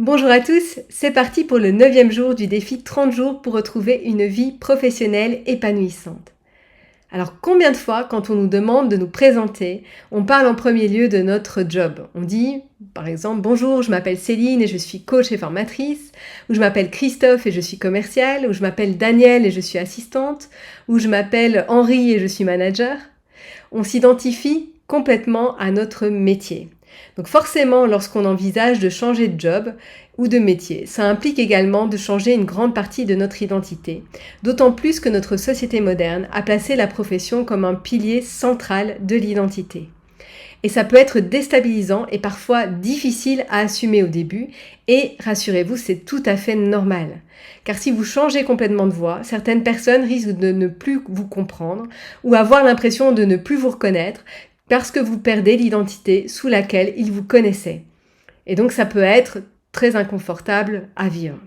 Bonjour à tous, c'est parti pour le 9e jour du défi 30 jours pour retrouver une vie professionnelle épanouissante. Alors combien de fois quand on nous demande de nous présenter, on parle en premier lieu de notre job? On dit par exemple bonjour, je m'appelle Céline et je suis coach et formatrice, ou je m'appelle Christophe et je suis commercial, ou je m'appelle Danielle et je suis assistante, ou je m'appelle Henri et je suis manager. On s'identifie complètement à notre métier. Donc forcément, lorsqu'on envisage de changer de job ou de métier, ça implique également de changer une grande partie de notre identité, d'autant plus que notre société moderne a placé la profession comme un pilier central de l'identité. Et ça peut être déstabilisant et parfois difficile à assumer au début, et rassurez-vous, c'est tout à fait normal. Car si vous changez complètement de voie, certaines personnes risquent de ne plus vous comprendre ou avoir l'impression de ne plus vous reconnaître parce que vous perdez l'identité sous laquelle ils vous connaissaient. Et donc ça peut être très inconfortable à vivre.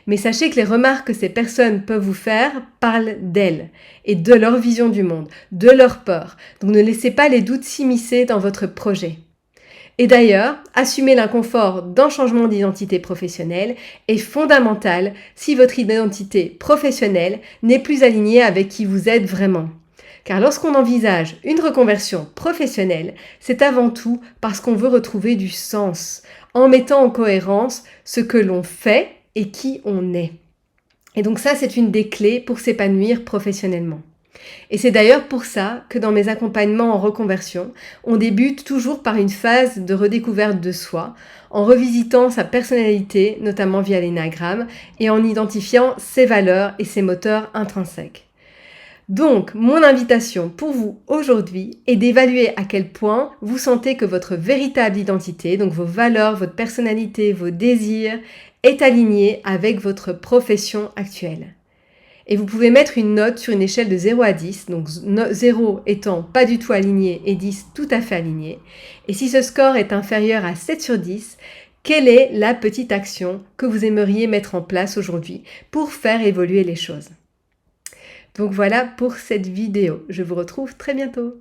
Mais sachez que les remarques que ces personnes peuvent vous faire parlent d'elles et de leur vision du monde, de leur peur. Donc ne laissez pas les doutes s'immiscer dans votre projet. Et d'ailleurs, assumer l'inconfort d'un changement d'identité professionnelle est fondamental si votre identité professionnelle n'est plus alignée avec qui vous êtes vraiment. Car lorsqu'on envisage une reconversion professionnelle, c'est avant tout parce qu'on veut retrouver du sens, en mettant en cohérence ce que l'on fait et qui on est. Et donc ça, c'est une des clés pour s'épanouir professionnellement. Et c'est d'ailleurs pour ça que dans mes accompagnements en reconversion, on débute toujours par une phase de redécouverte de soi, en revisitant sa personnalité, notamment via l'énagramme, et en identifiant ses valeurs et ses moteurs intrinsèques. Donc, mon invitation pour vous aujourd'hui est d'évaluer à quel point vous sentez que votre véritable identité, donc vos valeurs, votre personnalité, vos désirs, est alignée avec votre profession actuelle. Et vous pouvez mettre une note sur une échelle de 0 à 10, donc 0 étant pas du tout aligné et 10 tout à fait aligné. Et si ce score est inférieur à 7 sur 10, quelle est la petite action que vous aimeriez mettre en place aujourd'hui pour faire évoluer les choses? Donc voilà pour cette vidéo. Je vous retrouve très bientôt.